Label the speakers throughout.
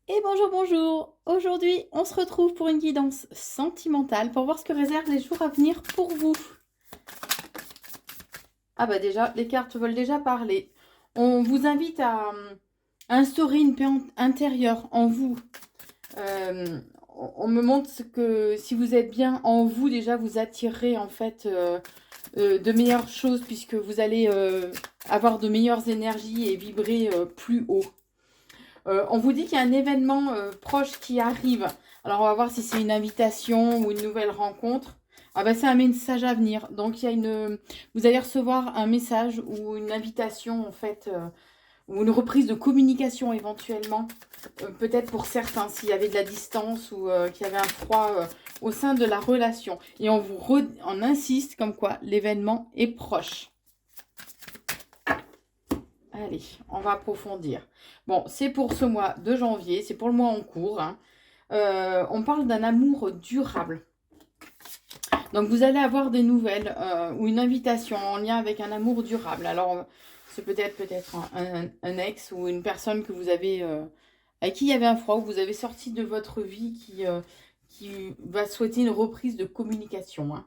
Speaker 1: Et bonjour, bonjour. Aujourd'hui, on se retrouve pour une guidance sentimentale pour voir ce que réservent les jours à venir pour vous. Ah bah déjà, les cartes veulent déjà parler. On vous invite à instaurer une paix intérieure en vous. On me montre que si vous êtes bien en vous, déjà, vous attirerez en fait de meilleures choses puisque vous allez avoir de meilleures énergies et vibrer plus haut. On vous dit qu'il y a un événement proche qui arrive. Alors, on va voir si c'est une invitation ou une nouvelle rencontre. Ah ben, c'est un message à venir. Donc, vous allez recevoir un message ou une invitation, en fait, ou une reprise de communication éventuellement. Peut-être pour certains, s'il y avait de la distance ou qu'il y avait un froid au sein de la relation. Et on insiste comme quoi l'événement est proche. Allez, on va approfondir. Bon, c'est pour ce mois de janvier, c'est pour le mois en cours, hein. On parle d'un amour durable. Donc, vous allez avoir des nouvelles ou une invitation en lien avec un amour durable. Alors, c'est peut-être un ex ou une personne que vous avez, avec qui il y avait un froid, ou vous avez sorti de votre vie qui va souhaiter une reprise de communication, hein.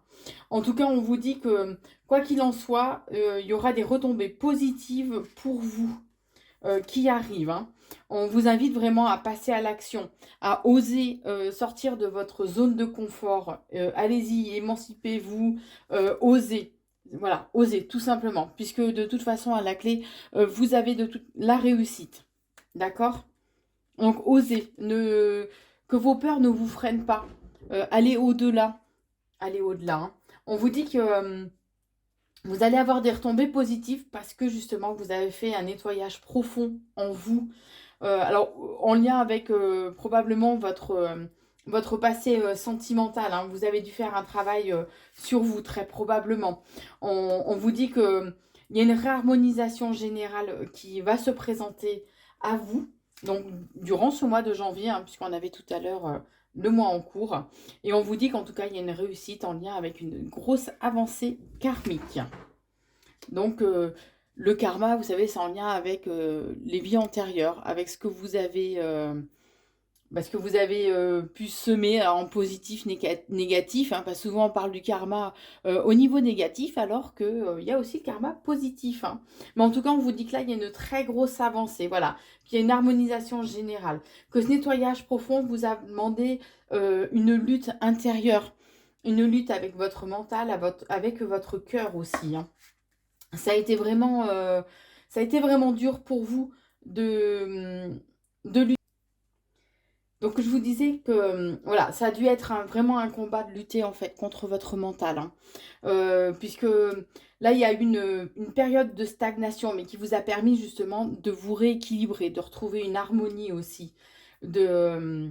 Speaker 1: En tout cas, on vous dit que, quoi qu'il en soit, il y aura des retombées positives pour vous qui arrivent, hein. On vous invite vraiment à passer à l'action, à oser sortir de votre zone de confort. Allez-y, émancipez-vous, osez. Voilà, osez, tout simplement. Puisque de toute façon, à la clé, vous avez la réussite. D'accord? Donc, osez. Que vos peurs ne vous freinent pas. Allez au-delà. Allez au-delà, hein. On vous dit que vous allez avoir des retombées positives parce que justement, vous avez fait un nettoyage profond en vous. Alors, en lien avec probablement votre passé sentimental, hein. Vous avez dû faire un travail sur vous, très probablement. On vous dit qu'il y a une réharmonisation générale qui va se présenter à vous, donc durant ce mois de janvier, hein, puisqu'on avait tout à l'heure le mois en cours. Et on vous dit qu'en tout cas, il y a une réussite en lien avec une grosse avancée karmique. Donc, le karma, vous savez, c'est en lien avec les vies antérieures, avec ce que vous avez pu semer en positif, négatif, hein, parce que souvent on parle du karma au niveau négatif, alors qu'il y a aussi le karma positif, hein. Mais en tout cas, on vous dit que là, il y a une très grosse avancée, voilà. Puis il y a une harmonisation générale. Que ce nettoyage profond vous a demandé une lutte intérieure, une lutte avec votre mental, avec votre cœur aussi, hein. Ça a été vraiment, ça a été vraiment dur pour vous de lutter. Donc je vous disais que voilà, ça a dû être vraiment un combat de lutter en fait contre votre mental, hein. Puisque là il y a eu une période de stagnation, mais qui vous a permis justement de vous rééquilibrer, de retrouver une harmonie aussi, de,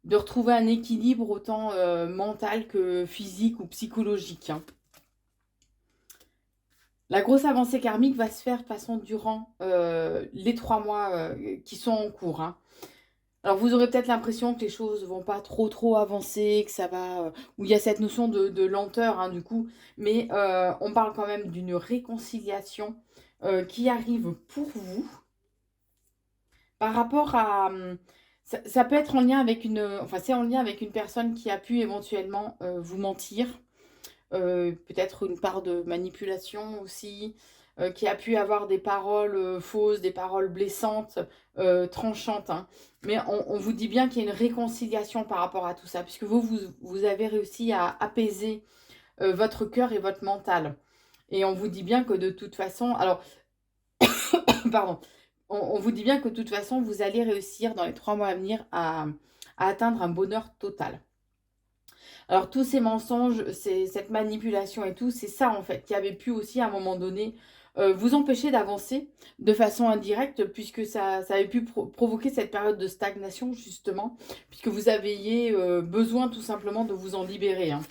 Speaker 1: de retrouver un équilibre autant mental que physique ou psychologique, hein. La grosse avancée karmique va se faire de toute façon durant les 3 mois qui sont en cours, hein. Alors vous aurez peut-être l'impression que les choses vont pas trop avancer, que ça va, où il y a cette notion de lenteur, hein, du coup, mais on parle quand même d'une réconciliation qui arrive pour vous par rapport à, ça peut être en lien avec enfin c'est en lien avec une personne qui a pu éventuellement vous mentir, peut-être une part de manipulation aussi, qui a pu avoir des paroles fausses, des paroles blessantes, tranchantes, hein. Mais on vous dit bien qu'il y a une réconciliation par rapport à tout ça, puisque vous avez réussi à apaiser votre cœur et votre mental. Et on vous dit bien que de toute façon, alors, pardon, on vous dit bien que de toute façon, vous allez réussir dans les 3 mois à venir à atteindre un bonheur total. Alors tous ces mensonges, cette manipulation et tout, c'est ça en fait qui avait pu aussi à un moment donné vous empêcher d'avancer de façon indirecte, puisque ça avait pu provoquer cette période de stagnation justement, puisque vous aviez besoin tout simplement de vous en libérer, hein.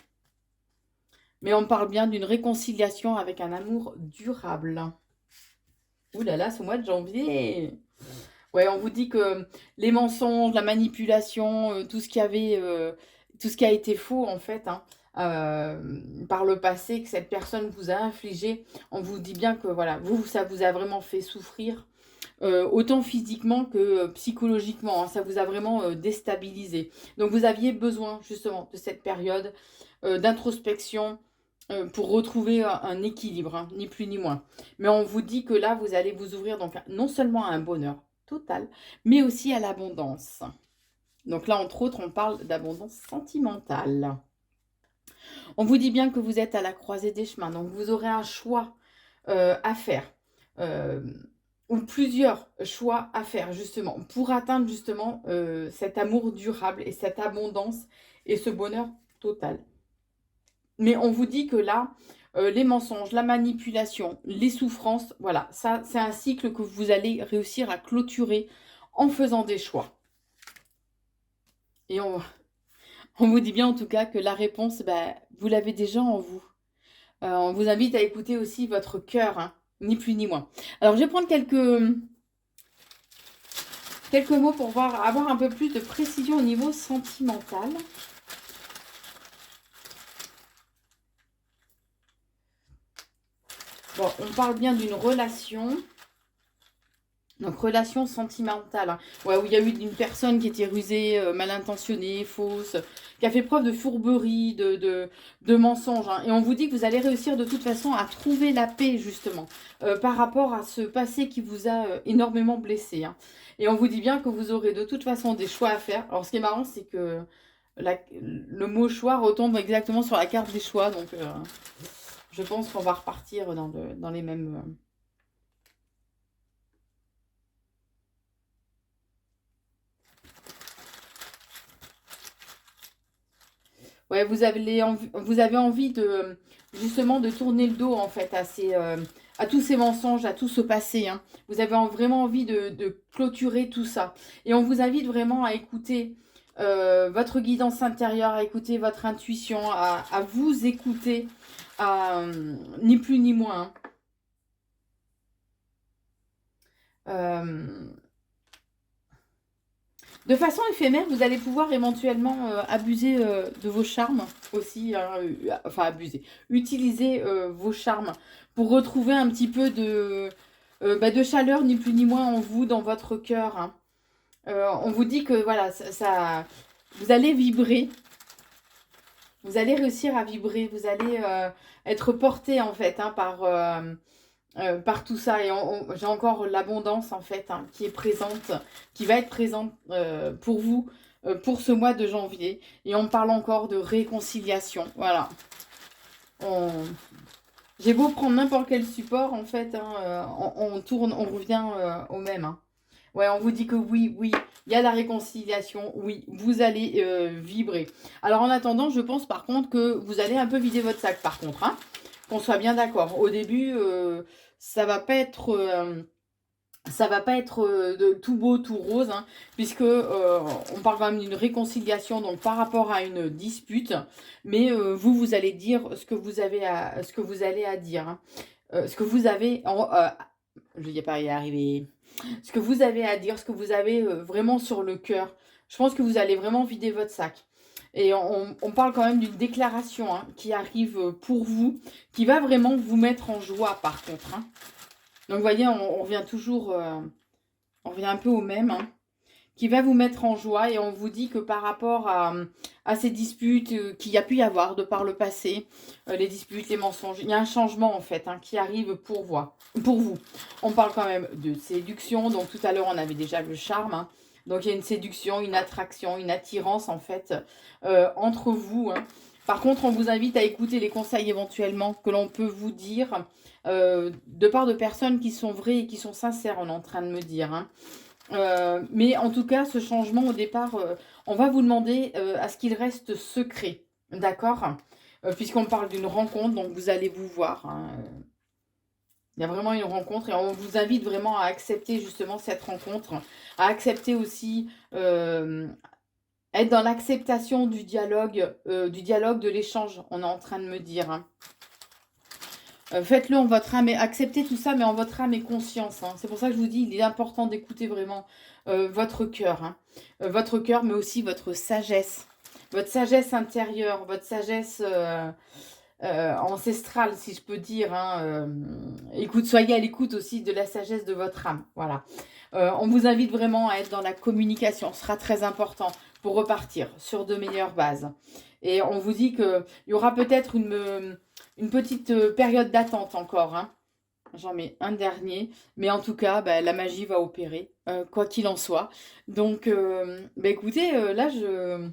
Speaker 1: Mais on parle bien d'une réconciliation avec un amour durable. Ouh là là, ce mois de janvier! Ouais, on vous dit que les mensonges, la manipulation, tout ce qui a été faux en fait, hein, par le passé, que cette personne vous a infligé, on vous dit bien que voilà, ça vous a vraiment fait souffrir. autant physiquement que psychologiquement, hein. Ça vous a vraiment déstabilisé. Donc vous aviez besoin justement de cette période d'introspection pour retrouver un équilibre, hein, ni plus ni moins. Mais on vous dit que là, vous allez vous ouvrir donc non seulement à un bonheur total, mais aussi à l'abondance. Donc là, entre autres, on parle d'abondance sentimentale. On vous dit bien que vous êtes à la croisée des chemins, donc vous aurez un choix à faire, euh, ou plusieurs choix à faire, justement, pour atteindre justement cet amour durable et cette abondance et ce bonheur total. Mais on vous dit que là, les mensonges, la manipulation, les souffrances, voilà, ça, c'est un cycle que vous allez réussir à clôturer en faisant des choix. Et on vous dit bien en tout cas que la réponse, bah, vous l'avez déjà en vous. On vous invite à écouter aussi votre cœur, hein, ni plus ni moins. Alors, je vais prendre quelques mots pour avoir un peu plus de précision au niveau sentimental. Bon, on parle bien d'une relation. Donc, relation sentimentale, hein. Ouais, où il y a eu une personne qui était rusée, mal intentionnée, fausse, qui a fait preuve de fourberie, de mensonges, hein. Et on vous dit que vous allez réussir de toute façon à trouver la paix, justement, par rapport à ce passé qui vous a énormément blessé, hein. Et on vous dit bien que vous aurez de toute façon des choix à faire. Alors, ce qui est marrant, c'est que le mot choix retombe exactement sur la carte des choix. Donc, je pense qu'on va repartir dans les mêmes... Ouais, vous avez envie de justement de tourner le dos en fait à tous ces mensonges, à tout ce passé, hein. Vous avez vraiment envie de clôturer tout ça. Et on vous invite vraiment à écouter votre guidance intérieure, à écouter votre intuition, à vous écouter, ni plus ni moins, hein. De façon éphémère, vous allez pouvoir éventuellement abuser de vos charmes aussi, hein, enfin abuser, utiliser vos charmes pour retrouver un petit peu de chaleur, ni plus ni moins en vous, dans votre cœur, hein. On vous dit que voilà, vous allez vibrer, vous allez réussir à vibrer, vous allez être porté en fait, hein, par tout ça. Et j'ai encore l'abondance, en fait, hein, qui est présente, qui va être présente pour vous, pour ce mois de janvier. Et on parle encore de réconciliation. Voilà. J'ai beau prendre n'importe quel support, en fait, hein, on tourne, on revient au même, hein. Ouais, on vous dit que oui, oui, il y a la réconciliation, oui, vous allez vibrer. Alors en attendant, je pense par contre que vous allez un peu vider votre sac, par contre, hein, qu'on soit bien d'accord. Au début, ça va pas être, de tout beau, tout rose, hein, puisque on parle quand même d'une réconciliation, donc par rapport à une dispute, mais vous allez dire ce que vous avez ce que vous allez à dire, hein. Ce que vous avez, je vais pas y arriver, ce que vous avez à dire, ce que vous avez vraiment sur le cœur. Je pense que vous allez vraiment vider votre sac. Et on parle quand même d'une déclaration, hein, qui arrive pour vous, qui va vraiment vous mettre en joie par contre, hein. Donc vous voyez, on revient toujours, on revient un peu au même, hein, qui va vous mettre en joie. Et on vous dit que par rapport à ces disputes qu'il y a pu y avoir de par le passé, les disputes, les mensonges, il y a un changement en fait, hein, qui arrive pour vous. On parle quand même de séduction, donc tout à l'heure on avait déjà le charme, hein. Donc il y a une séduction, une attraction, une attirance en fait entre vous, hein. Par contre, on vous invite à écouter les conseils éventuellement que l'on peut vous dire de part de personnes qui sont vraies et qui sont sincères, on est en train de me dire, hein. Mais en tout cas, ce changement au départ, on va vous demander à ce qu'il reste secret, d'accord? Puisqu'on parle d'une rencontre, donc vous allez vous voir, hein. Il y a vraiment une rencontre et on vous invite vraiment à accepter justement cette rencontre, à accepter aussi, être dans l'acceptation du dialogue, de l'échange, on est en train de me dire, hein. Faites-le en votre âme et acceptez tout ça, mais en votre âme et conscience, hein. C'est pour ça que je vous dis, il est important d'écouter vraiment votre cœur, hein. Votre cœur, mais aussi votre sagesse intérieure, votre sagesse ancestrale, si je peux dire. Hein, soyez à l'écoute aussi de la sagesse de votre âme. Voilà. On vous invite vraiment à être dans la communication. Ce sera très important pour repartir sur de meilleures bases. Et on vous dit qu'il y aura peut-être une petite période d'attente encore. Hein. J'en mets un dernier. Mais en tout cas, la magie va opérer, quoi qu'il en soit. Donc, écoutez, là, je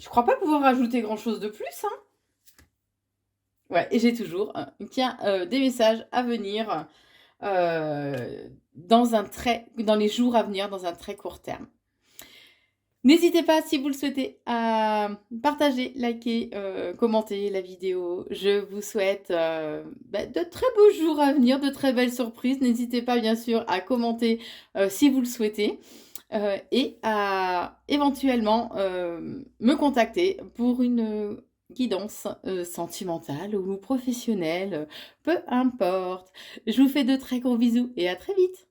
Speaker 1: crois pas pouvoir rajouter grand-chose de plus. Hein. Ouais, et j'ai toujours des messages à venir dans les jours à venir, dans un très court terme. N'hésitez pas, si vous le souhaitez, à partager, liker, commenter la vidéo. Je vous souhaite de très beaux jours à venir, de très belles surprises. N'hésitez pas, bien sûr, à commenter si vous le souhaitez et à éventuellement me contacter pour une guidance sentimentale ou professionnelle, peu importe. Je vous fais de très gros bisous et à très vite.